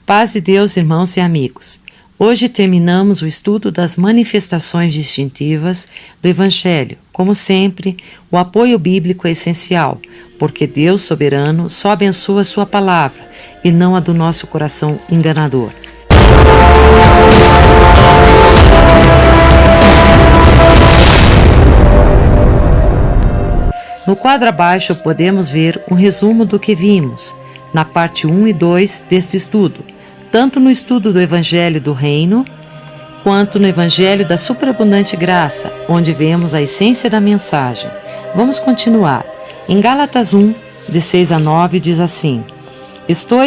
Paz de Deus, irmãos e amigos. Hoje terminamos o estudo das manifestações distintivas do Evangelho. Como sempre, o apoio bíblico é essencial, porque Deus soberano só abençoa a sua palavra e não a do nosso coração enganador. No quadro abaixo podemos ver um resumo do que vimos na parte 1 e 2 deste estudo, tanto no estudo do Evangelho do Reino, quanto no Evangelho da Superabundante Graça, onde vemos a essência da mensagem. Vamos continuar. Em Gálatas 1, de 6 a 9, diz assim: Estou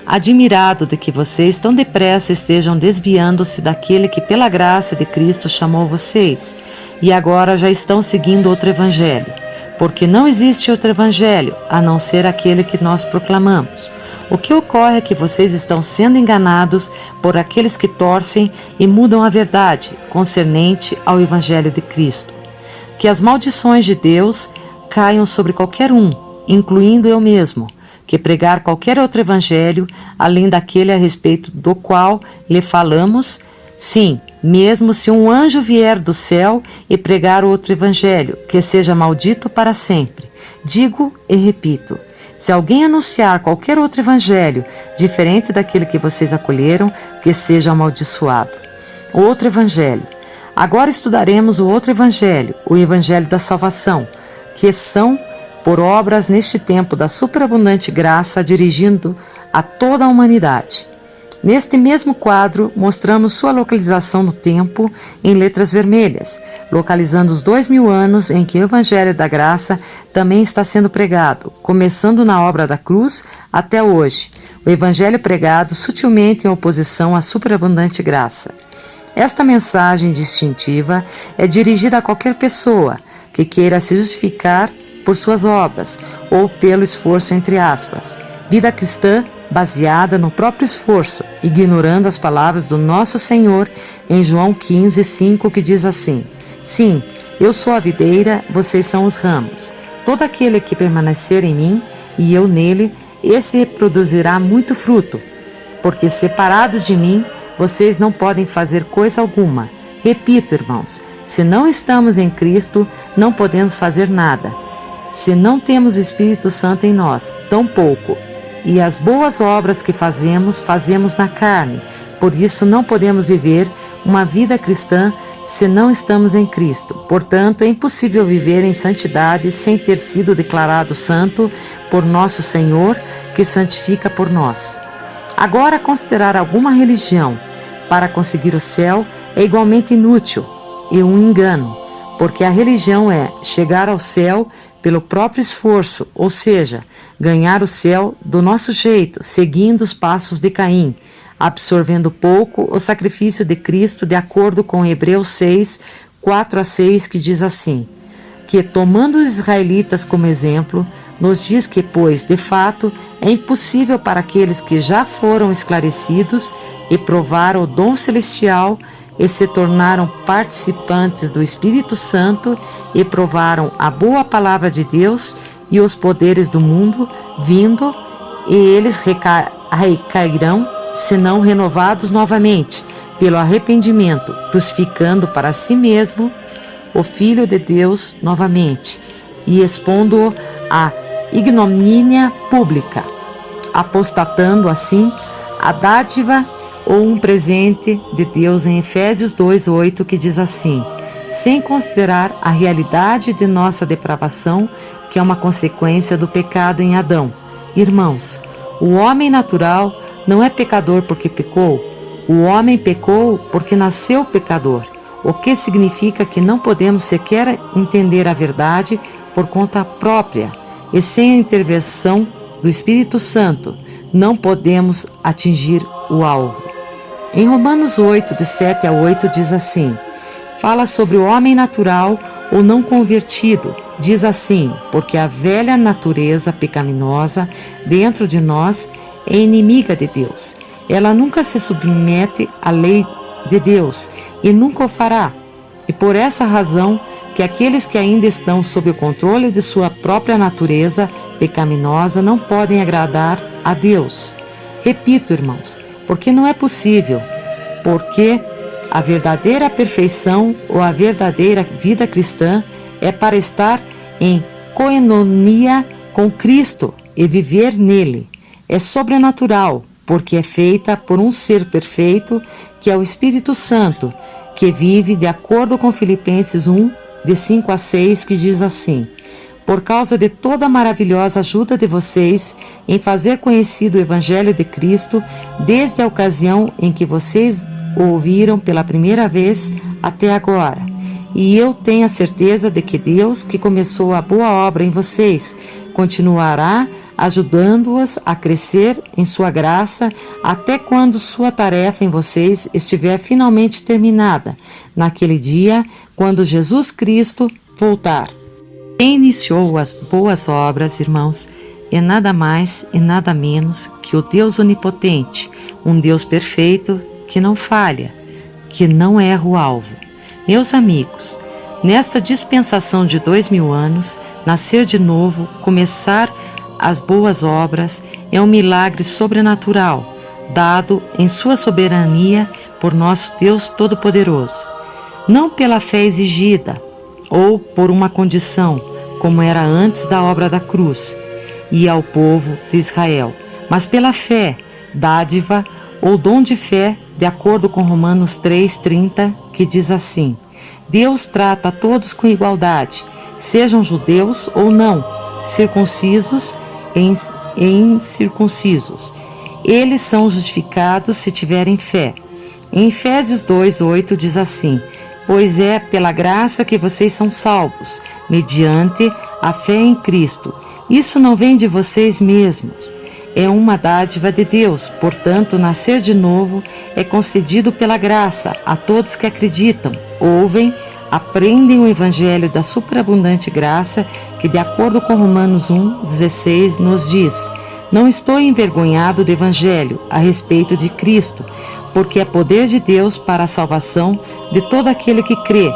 admirado de que vocês tão depressa estejam desviando-se daquele que pela graça de Cristo chamou vocês, e agora já estão seguindo outro evangelho. Porque não existe outro evangelho, a não ser aquele que nós proclamamos. O que ocorre é que vocês estão sendo enganados por aqueles que torcem e mudam a verdade concernente ao evangelho de Cristo. Que as maldições de Deus caiam sobre qualquer um, incluindo eu mesmo, que pregar qualquer outro evangelho, além daquele a respeito do qual lhe falamos. Sim, mesmo se um anjo vier do céu e pregar outro evangelho, que seja maldito para sempre. Digo e repito, se alguém anunciar qualquer outro evangelho, diferente daquele que vocês acolheram, que seja amaldiçoado. Outro evangelho. Agora estudaremos o outro evangelho, o evangelho da salvação, que são por obras neste tempo da superabundante graça dirigindo a toda a humanidade. Neste mesmo quadro, mostramos sua localização no tempo em letras vermelhas, localizando os 2000 anos em que o Evangelho da Graça também está sendo pregado, começando na obra da cruz até hoje. O Evangelho pregado sutilmente em oposição à superabundante graça. Esta mensagem distintiva é dirigida a qualquer pessoa que queira se justificar por suas obras ou pelo esforço entre aspas. Vida cristã baseada no próprio esforço, ignorando as palavras do nosso Senhor em João 15:5, que diz assim: Sim, eu sou a videira, vocês são os ramos. Todo aquele que permanecer em mim e eu nele, esse produzirá muito fruto, porque separados de mim, vocês não podem fazer coisa alguma. Repito, irmãos, se não estamos em Cristo, não podemos fazer nada. Se não temos o Espírito Santo em nós, tampouco. E as boas obras que fazemos, fazemos na carne. Por isso não podemos viver uma vida cristã se não estamos em Cristo. Portanto, é impossível viver em santidade sem ter sido declarado santo por nosso Senhor, que santifica por nós. Agora, considerar alguma religião para conseguir o céu é igualmente inútil e um engano, porque a religião é chegar ao céu pelo próprio esforço, ou seja, ganhar o céu do nosso jeito, seguindo os passos de Caim, absorvendo pouco o sacrifício de Cristo, de acordo com Hebreus 6, 4-6, que diz assim: que, tomando os israelitas como exemplo, nos diz que, pois, de fato, é impossível para aqueles que já foram esclarecidos e provaram o dom celestial e se tornaram participantes do Espírito Santo e provaram a boa palavra de Deus e os poderes do mundo vindo, e eles recairão, senão renovados novamente pelo arrependimento, crucificando para si mesmo o Filho de Deus novamente e expondo-o à ignomínia pública, apostatando assim a dádiva ou um presente de Deus em Efésios 2:8, que diz assim: sem considerar a realidade de nossa depravação, que é uma consequência do pecado em Adão. Irmãos, o homem natural não é pecador porque pecou, o homem pecou porque nasceu pecador, o que significa que não podemos sequer entender a verdade por conta própria, e sem a intervenção do Espírito Santo, não podemos atingir o alvo. Em Romanos 8, de 7 a 8, diz assim: fala sobre o homem natural ou não convertido. Diz assim: porque a velha natureza pecaminosa dentro de nós é inimiga de Deus. Ela nunca se submete à lei de Deus e nunca o fará. E por essa razão que aqueles que ainda estão sob o controle de sua própria natureza pecaminosa não podem agradar a Deus. Repito, irmãos, porque não é possível, porque a verdadeira perfeição ou a verdadeira vida cristã é para estar em coenonia com Cristo e viver nele. É sobrenatural, porque é feita por um ser perfeito, que é o Espírito Santo, que vive de acordo com Filipenses 1, de 5 a 6, que diz assim: por causa de toda a maravilhosa ajuda de vocês em fazer conhecido o Evangelho de Cristo, desde a ocasião em que vocês o ouviram pela primeira vez até agora. E eu tenho a certeza de que Deus, que começou a boa obra em vocês, continuará ajudando-os a crescer em sua graça até quando sua tarefa em vocês estiver finalmente terminada, naquele dia, quando Jesus Cristo voltar. Quem iniciou as boas obras, irmãos, é nada mais e nada menos que o Deus onipotente, um Deus perfeito que não falha, que não erra o alvo. Meus amigos, nesta dispensação de 2000 anos, nascer de novo, começar as boas obras, é um milagre sobrenatural, dado em sua soberania por nosso Deus Todo-Poderoso. Não pela fé exigida, ou por uma condição, como era antes da obra da cruz, e ao povo de Israel, mas pela fé, dádiva ou dom de fé, de acordo com Romanos 3,30, que diz assim: Deus trata a todos com igualdade, sejam judeus ou não, circuncisos e incircuncisos. Eles são justificados se tiverem fé. Em Efésios 2,8 diz assim: pois é pela graça que vocês são salvos, mediante a fé em Cristo. Isso não vem de vocês mesmos. É uma dádiva de Deus, portanto, nascer de novo é concedido pela graça a todos que acreditam, ouvem, aprendem o Evangelho da superabundante graça, que de acordo com Romanos 1,16 nos diz: não estou envergonhado do Evangelho a respeito de Cristo, porque é poder de Deus para a salvação de todo aquele que crê.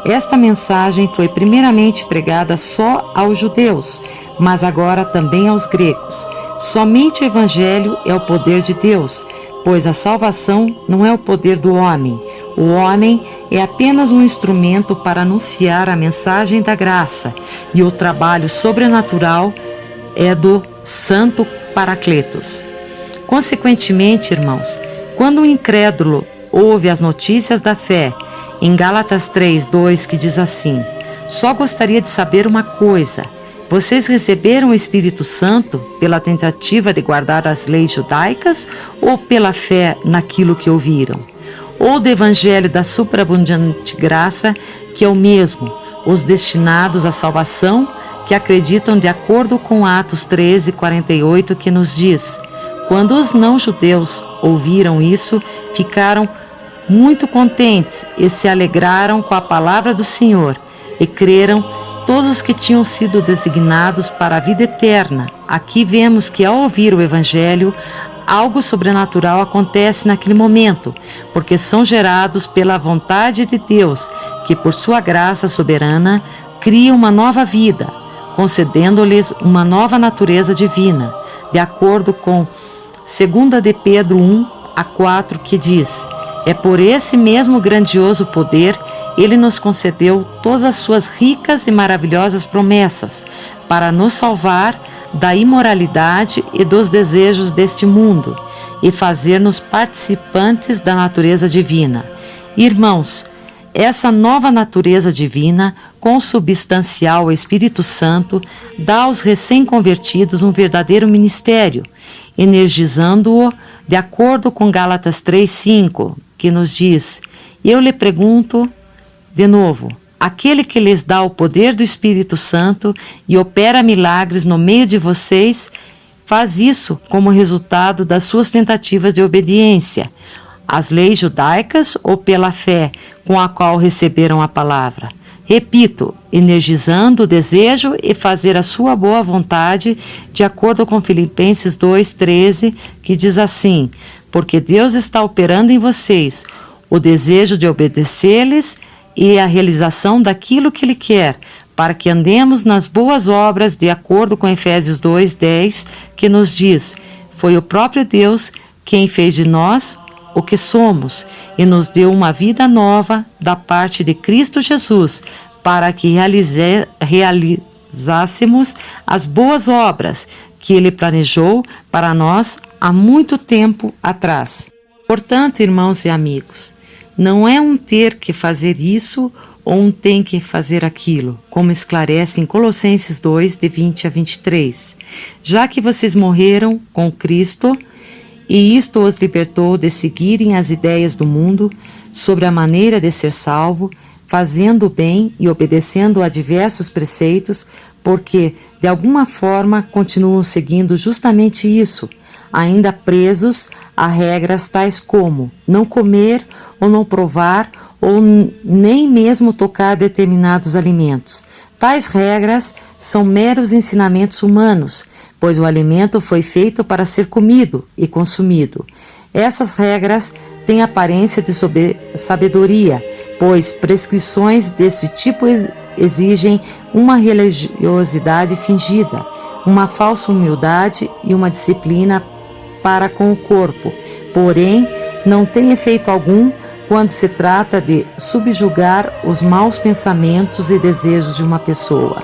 Esta mensagem foi primeiramente pregada só aos judeus, mas agora também aos gregos. Somente o Evangelho é o poder de Deus, pois a salvação não é o poder do homem. O homem é apenas um instrumento para anunciar a mensagem da graça, e o trabalho sobrenatural é do Santo Paracletos. Consequentemente, irmãos, quando um incrédulo ouve as notícias da fé, em Gálatas 3:2, que diz assim: só gostaria de saber uma coisa: vocês receberam o Espírito Santo pela tentativa de guardar as leis judaicas ou pela fé naquilo que ouviram? Ou do Evangelho da superabundante graça, que é o mesmo, os destinados à salvação, que acreditam de acordo com Atos 13:48, que nos diz: quando os não-judeus ouviram isso, ficaram muito contentes e se alegraram com a palavra do Senhor, e creram todos os que tinham sido designados para a vida eterna. Aqui vemos que, ao ouvir o Evangelho, algo sobrenatural acontece naquele momento, porque são gerados pela vontade de Deus, que por sua graça soberana cria uma nova vida, concedendo-lhes uma nova natureza divina, de acordo com 2 de Pedro 1:4, que diz: é por esse mesmo grandioso poder Ele nos concedeu todas as suas ricas e maravilhosas promessas, para nos salvar da imoralidade e dos desejos deste mundo, e fazer-nos participantes da natureza divina. Irmãos, essa nova natureza divina, consubstancial ao Espírito Santo, dá aos recém-convertidos um verdadeiro ministério, energizando-o de acordo com Gálatas 3:5, que nos diz: eu lhe pergunto de novo, aquele que lhes dá o poder do Espírito Santo e opera milagres no meio de vocês, faz isso como resultado das suas tentativas de obediência às leis judaicas ou pela fé com a qual receberam a palavra? Repito, energizando o desejo e fazer a sua boa vontade, de acordo com Filipenses 2:13, que diz assim: porque Deus está operando em vocês o desejo de obedecer-lhes e a realização daquilo que Ele quer, para que andemos nas boas obras, de acordo com Efésios 2:10, que nos diz: foi o próprio Deus quem fez de nós o que somos e nos deu uma vida nova da parte de Cristo Jesus, para que realizássemos as boas obras que Ele planejou para nós há muito tempo atrás. Portanto, irmãos e amigos, não é um ter que fazer isso ou um tem que fazer aquilo, como esclarece em Colossenses 2, de 20 a 23. Já que vocês morreram com Cristo, e isto os libertou de seguirem as ideias do mundo sobre a maneira de ser salvo, fazendo o bem e obedecendo a diversos preceitos, porque, de alguma forma, continuam seguindo justamente isso, ainda presos a regras tais como não comer ou não provar ou nem mesmo tocar determinados alimentos. Tais regras são meros ensinamentos humanos, pois o alimento foi feito para ser comido e consumido. Essas regras têm aparência de sabedoria, pois prescrições desse tipo exigem uma religiosidade fingida, uma falsa humildade e uma disciplina para com o corpo. Porém, não tem efeito algum quando se trata de subjugar os maus pensamentos e desejos de uma pessoa.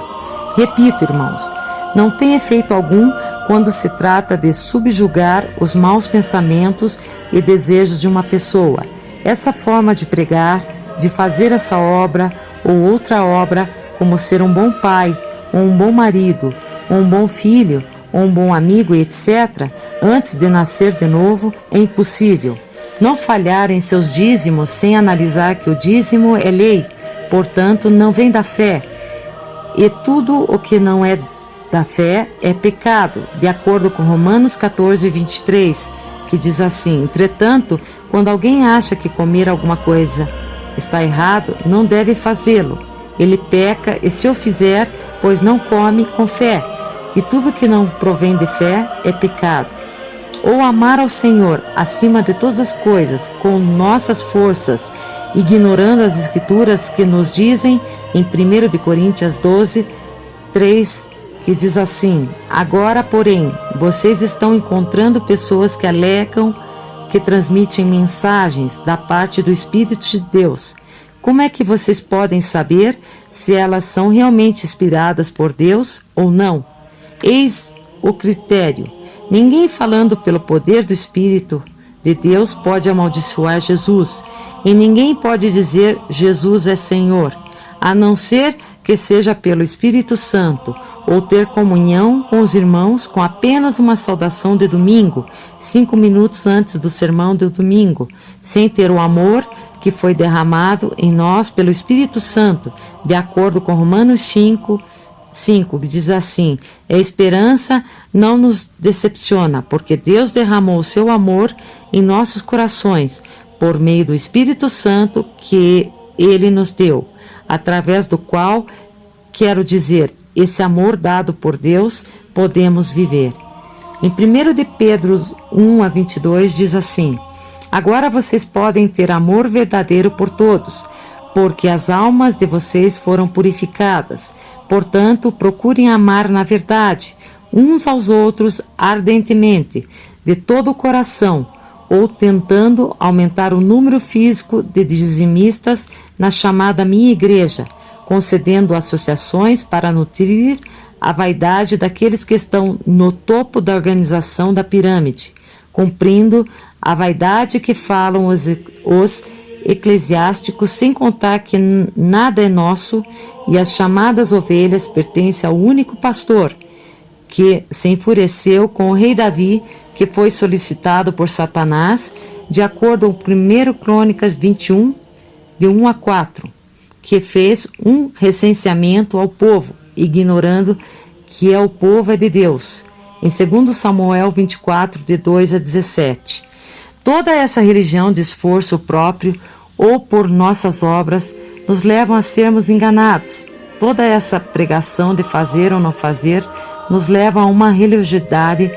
Repito, irmãos, não tem efeito algum quando se trata de subjugar os maus pensamentos e desejos de uma pessoa. Essa forma de pregar, de fazer essa obra ou outra obra, como ser um bom pai, ou um bom marido, ou um bom filho, ou um bom amigo, etc., antes de nascer de novo, é impossível. Não falhar em seus dízimos sem analisar que o dízimo é lei, portanto não vem da fé. E tudo o que não é da fé é pecado, de acordo com Romanos 14, 23, que diz assim: entretanto, quando alguém acha que comer alguma coisa está errado, não deve fazê-lo. Ele peca e se o fizer, pois não come com fé, e tudo que não provém de fé é pecado. Ou amar ao Senhor acima de todas as coisas, com nossas forças, ignorando as Escrituras que nos dizem em 1 Coríntios 12, 3, que diz assim: agora, porém, vocês estão encontrando pessoas que alegam que transmitem mensagens da parte do Espírito de Deus. Como é que vocês podem saber se elas são realmente inspiradas por Deus ou não? Eis o critério. Ninguém falando pelo poder do Espírito de Deus pode amaldiçoar Jesus, e ninguém pode dizer Jesus é Senhor, a não ser que seja pelo Espírito Santo, ou ter comunhão com os irmãos com apenas uma saudação de domingo, 5 minutos antes do sermão do domingo, sem ter o amor que foi derramado em nós pelo Espírito Santo, de acordo com Romanos 5, que diz assim: a esperança não nos decepciona, porque Deus derramou o seu amor em nossos corações, por meio do Espírito Santo que Ele nos deu, através do qual, quero dizer, esse amor dado por Deus, podemos viver. Em 1 de Pedro 1 a 22 diz assim: agora vocês podem ter amor verdadeiro por todos, porque as almas de vocês foram purificadas. Portanto, procurem amar na verdade, uns aos outros ardentemente, de todo o coração, ou tentando aumentar o número físico de dizimistas na chamada minha igreja, concedendo associações para nutrir a vaidade daqueles que estão no topo da organização da pirâmide, cumprindo a vaidade que falam os eclesiásticos, sem contar que nada é nosso e as chamadas ovelhas pertencem ao único pastor, que se enfureceu com o rei Davi, que foi solicitado por Satanás, de acordo com 1 Crônicas 21, de 1 a 4, que fez um recenseamento ao povo, ignorando que o povo é de Deus, em 2 Samuel 24, de 2 a 17. Toda essa religião de esforço próprio ou por nossas obras nos levam a sermos enganados. Toda essa pregação de fazer ou não fazer nos leva a uma religiosidade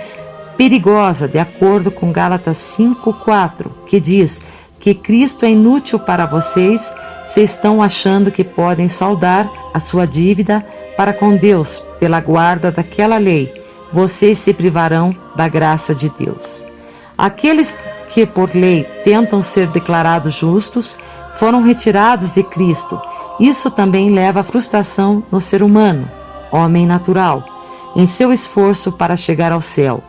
perigosa, de acordo com Gálatas 5:4, que diz que Cristo é inútil para vocês se estão achando que podem saldar a sua dívida para com Deus pela guarda daquela lei. Vocês se privarão da graça de Deus. Aqueles que por lei tentam ser declarados justos foram retirados de Cristo. Isso também leva à frustração no ser humano, homem natural, em seu esforço para chegar ao céu.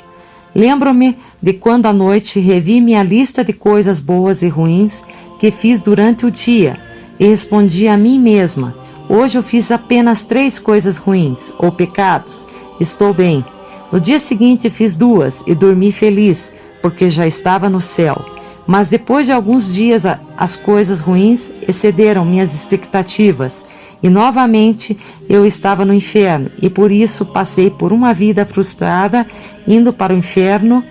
Lembro-me de quando à noite revi minha lista de coisas boas e ruins que fiz durante o dia e respondi a mim mesma: hoje eu fiz apenas 3 coisas ruins ou pecados. Estou bem. No dia seguinte fiz 2 e dormi feliz, porque já estava no céu. Mas depois de alguns dias as coisas ruins excederam minhas expectativas e novamente eu estava no inferno e por isso passei por uma vida frustrada, indo para o inferno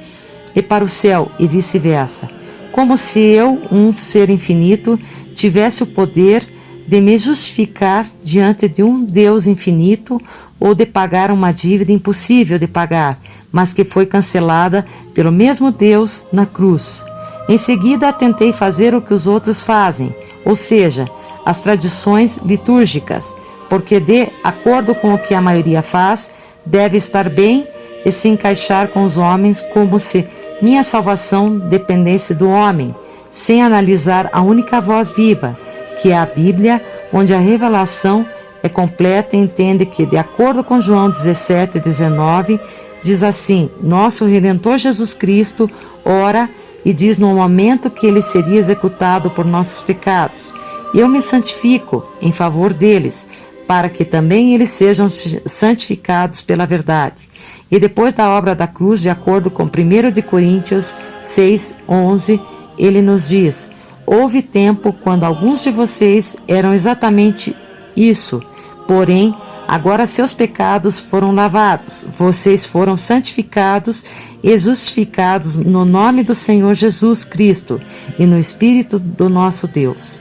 e para o céu e vice-versa. Como se eu, um ser infinito, tivesse o poder de me justificar diante de um Deus infinito ou de pagar uma dívida impossível de pagar, mas que foi cancelada pelo mesmo Deus na cruz. Em seguida, tentei fazer o que os outros fazem, ou seja, as tradições litúrgicas, porque, de acordo com o que a maioria faz, deve estar bem e se encaixar com os homens, como se minha salvação dependesse do homem, sem analisar a única voz viva, que é a Bíblia, onde a revelação é completa e entende que, de acordo com João 17:19, diz assim: nosso Redentor Jesus Cristo ora e diz no momento que ele seria executado por nossos pecados: eu me santifico em favor deles, para que também eles sejam santificados pela verdade. E depois da obra da cruz, de acordo com 1 de Coríntios 6:11, ele nos diz: houve tempo quando alguns de vocês eram exatamente isso, porém agora seus pecados foram lavados, vocês foram santificados e justificados no nome do Senhor Jesus Cristo e no Espírito do nosso Deus.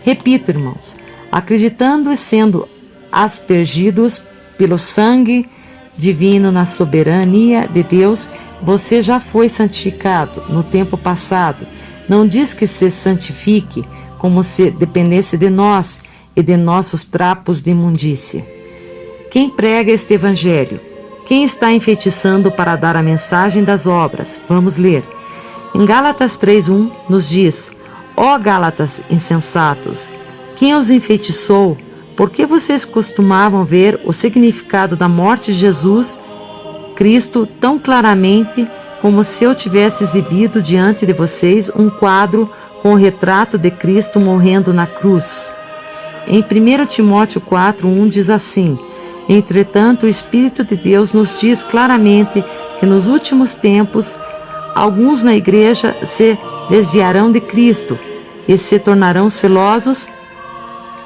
Repito, irmãos, acreditando e sendo aspergidos pelo sangue divino na soberania de Deus, você já foi santificado no tempo passado. Não diz que se santifique como se dependesse de nós e de nossos trapos de imundícia. Quem prega este evangelho? Quem está enfeitiçando para dar a mensagem das obras? Vamos ler. Em Gálatas 3:1 nos diz: ó Gálatas insensatos, quem os enfeitiçou? Por que vocês costumavam ver o significado da morte de Jesus Cristo tão claramente, como se eu tivesse exibido diante de vocês um quadro com o retrato de Cristo morrendo na cruz? Em 1 Timóteo 4:1 diz assim: entretanto, o Espírito de Deus nos diz claramente que nos últimos tempos alguns na igreja se desviarão de Cristo e se tornarão celosos,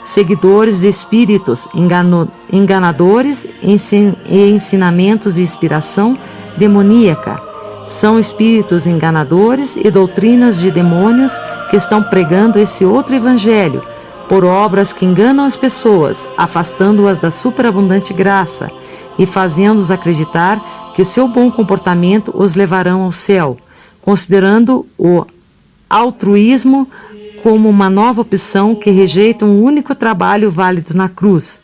seguidores de espíritos enganadores e ensinamentos de inspiração demoníaca. São espíritos enganadores e doutrinas de demônios que estão pregando esse outro evangelho, por obras que enganam as pessoas, afastando-as da superabundante graça e fazendo-os acreditar que seu bom comportamento os levarão ao céu, considerando o altruísmo como uma nova opção que rejeita um único trabalho válido na cruz.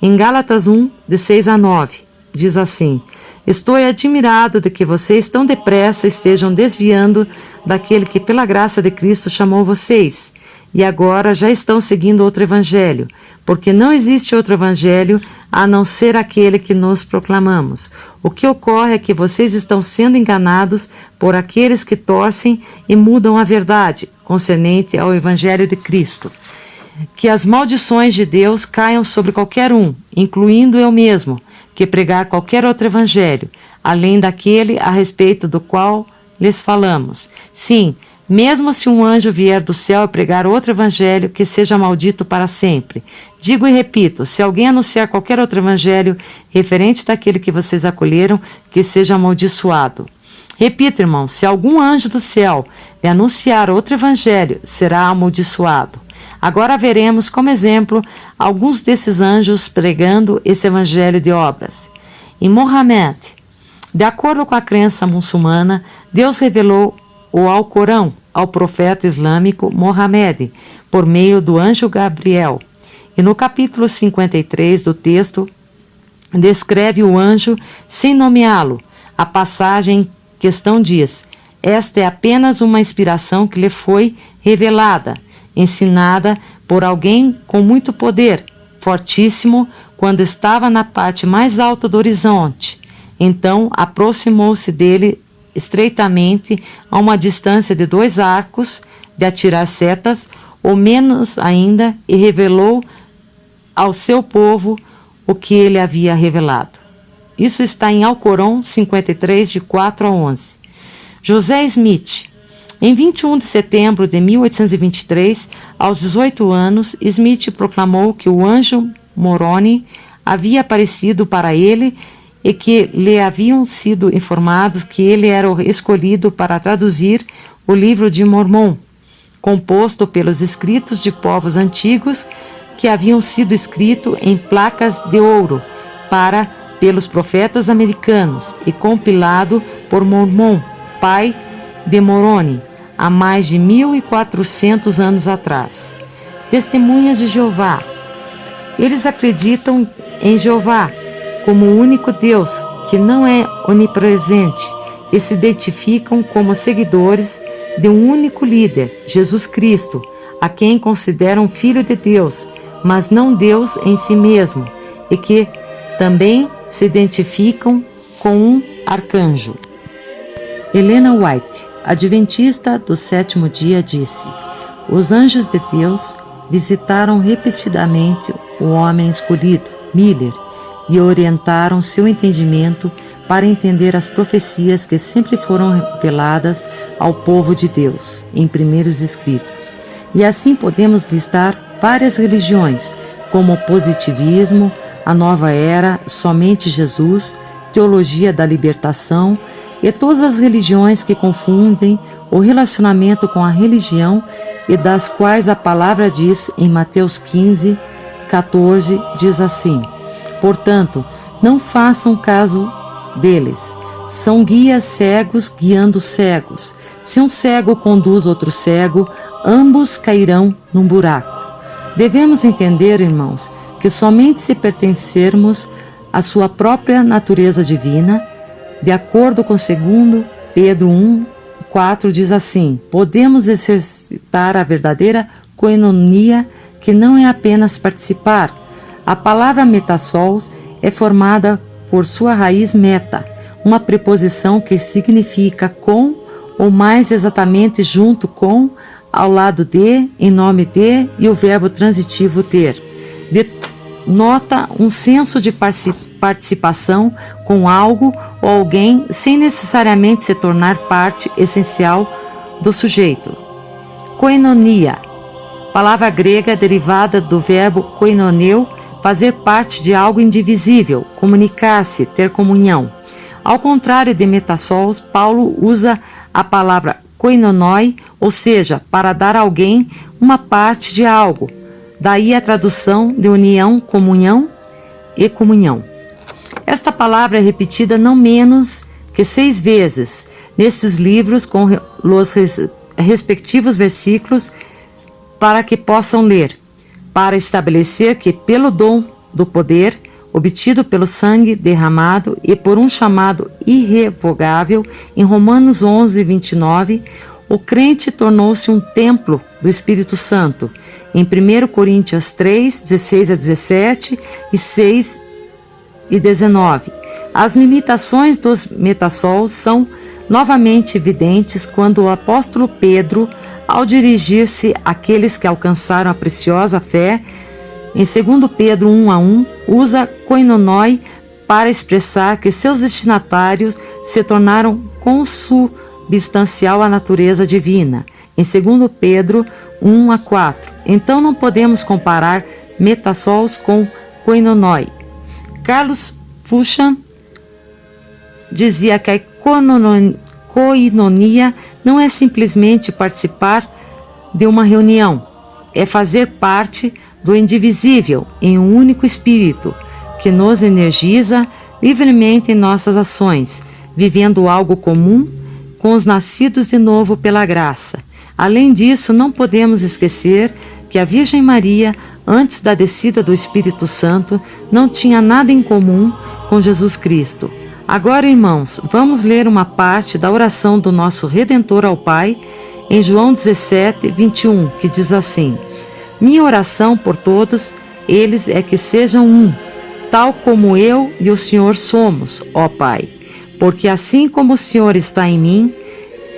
Em Gálatas 1, de 6-9, diz assim: estou admirado de que vocês tão depressa estejam desviando daquele que pela graça de Cristo chamou vocês, e agora já estão seguindo outro evangelho, porque não existe outro evangelho a não ser aquele que nós proclamamos. O que ocorre é que vocês estão sendo enganados por aqueles que torcem e mudam a verdade concernente ao evangelho de Cristo. Que as maldições de Deus caiam sobre qualquer um, incluindo eu mesmo, que pregar qualquer outro evangelho, além daquele a respeito do qual lhes falamos. Sim, mesmo se um anjo vier do céu e pregar outro evangelho, que seja maldito para sempre. Digo e repito, se alguém anunciar qualquer outro evangelho referente daquele que vocês acolheram, que seja amaldiçoado. Repito, irmãos, se algum anjo do céu lhe anunciar outro evangelho, será amaldiçoado. Agora veremos como exemplo alguns desses anjos pregando esse evangelho de obras. Em Mohammed, de acordo com a crença muçulmana, Deus revelou o Alcorão ao profeta islâmico Mohammed por meio do anjo Gabriel. E no capítulo 53 do texto, descreve o anjo sem nomeá-lo. A passagem em questão diz: Esta é apenas uma inspiração que lhe foi revelada, ensinada por alguém com muito poder, fortíssimo, quando estava na parte mais alta do horizonte. Então aproximou-se dele estreitamente, a uma distância de 2 arcos de atirar setas, ou menos ainda, e revelou ao seu povo o que ele havia revelado. Isso está em Alcorão 53, de 4 a 11. José Smith. Em 21 de setembro de 1823, aos 18 anos, Smith proclamou que o anjo Moroni havia aparecido para ele e que lhe haviam sido informados que ele era o escolhido para traduzir o livro de Mormon, composto pelos escritos de povos antigos que haviam sido escritos em placas de ouro pelos profetas americanos e compilado por Mormon, pai de Moroni, há mais de 1400 anos atrás. Testemunhas de Jeová. Eles acreditam em Jeová como o único Deus, que não é onipresente, e se identificam como seguidores de um único líder, Jesus Cristo, a quem consideram filho de Deus, mas não Deus em si mesmo, e que também se identificam com um arcanjo. Helena White, adventista do 7º dia, disse: os anjos de Deus visitaram repetidamente o homem escolhido, Miller, e orientaram seu entendimento para entender as profecias que sempre foram reveladas ao povo de Deus em primeiros escritos. E assim podemos listar várias religiões, como o positivismo, a nova era, somente Jesus, teologia da libertação e todas as religiões que confundem o relacionamento com a religião e das quais a palavra diz em Mateus 15, 14, diz assim: portanto, não façam caso deles. São guias cegos guiando cegos. Se um cego conduz outro cego, ambos cairão num buraco. Devemos entender, irmãos, que somente se pertencermos à sua própria natureza divina, de acordo com 2 Pedro 1, 4 diz assim: podemos exercitar a verdadeira koinonia, que não é apenas participar. A palavra metassos é formada por sua raiz meta, uma preposição que significa com, ou mais exatamente junto com, ao lado de, em nome de, e o verbo transitivo ter. Denota um senso de participação com algo ou alguém sem necessariamente se tornar parte essencial do sujeito. Koinonia, palavra grega derivada do verbo koinoneu, fazer parte de algo indivisível, comunicar-se, ter comunhão. Ao contrário de metassos, Paulo usa a palavra koinonoi, ou seja, para dar a alguém uma parte de algo. Daí a tradução de união, comunhão e comunhão. Esta palavra é repetida não menos que 6 vezes nestes livros com os respectivos versículos para que possam ler, para estabelecer que pelo dom do poder obtido pelo sangue derramado e por um chamado irrevogável, em Romanos 11, 29, o crente tornou-se um templo do Espírito Santo, em 1 Coríntios 3, 16 a 17 e 6 e 19. As limitações dos metassos são novamente evidentes quando o apóstolo Pedro, ao dirigir-se àqueles que alcançaram a preciosa fé, em 2 Pedro 1:1, usa koinonoi para expressar que seus destinatários se tornaram consubstancial à natureza divina, em 2 Pedro 1:4. Então não podemos comparar metassos com koinonoi. Carlos Fuchs dizia que a koinonia não é simplesmente participar de uma reunião, é fazer parte do indivisível em um único espírito que nos energiza livremente em nossas ações, vivendo algo comum com os nascidos de novo pela graça. Além disso, não podemos esquecer que a Virgem Maria, antes da descida do Espírito Santo, não tinha nada em comum com Jesus Cristo. Agora, irmãos, vamos ler uma parte da oração do nosso Redentor ao Pai em João 17, 21, que diz assim: minha oração por todos eles é que sejam um, tal como eu e o Senhor somos, ó Pai. Porque assim como o Senhor está em mim,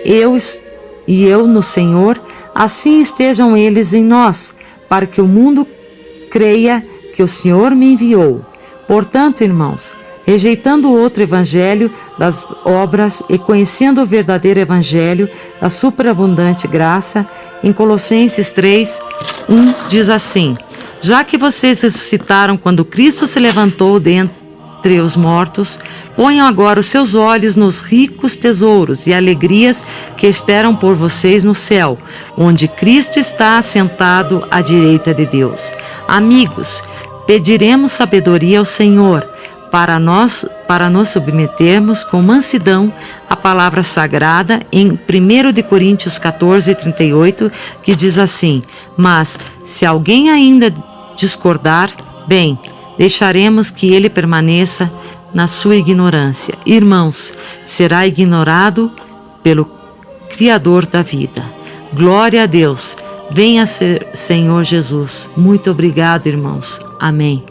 eu no Senhor, assim estejam eles em nós, para que o mundo creia que o Senhor me enviou. Portanto, irmãos, rejeitando o outro evangelho das obras e conhecendo o verdadeiro evangelho da superabundante graça, em Colossenses 3, 1 diz assim: já que vocês ressuscitaram quando Cristo se levantou dentre os mortos, ponham agora os seus olhos nos ricos tesouros e alegrias que esperam por vocês no céu, onde Cristo está assentado à direita de Deus. Amigos, pediremos sabedoria ao Senhor para nos submetermos com mansidão à palavra sagrada em 1 de Coríntios 14, 38, que diz assim: mas se alguém ainda discordar, bem, deixaremos que ele permaneça na sua ignorância. Irmãos, será ignorado pelo Criador da vida. Glória a Deus. Venha ser Senhor Jesus. Muito obrigado, irmãos. Amém.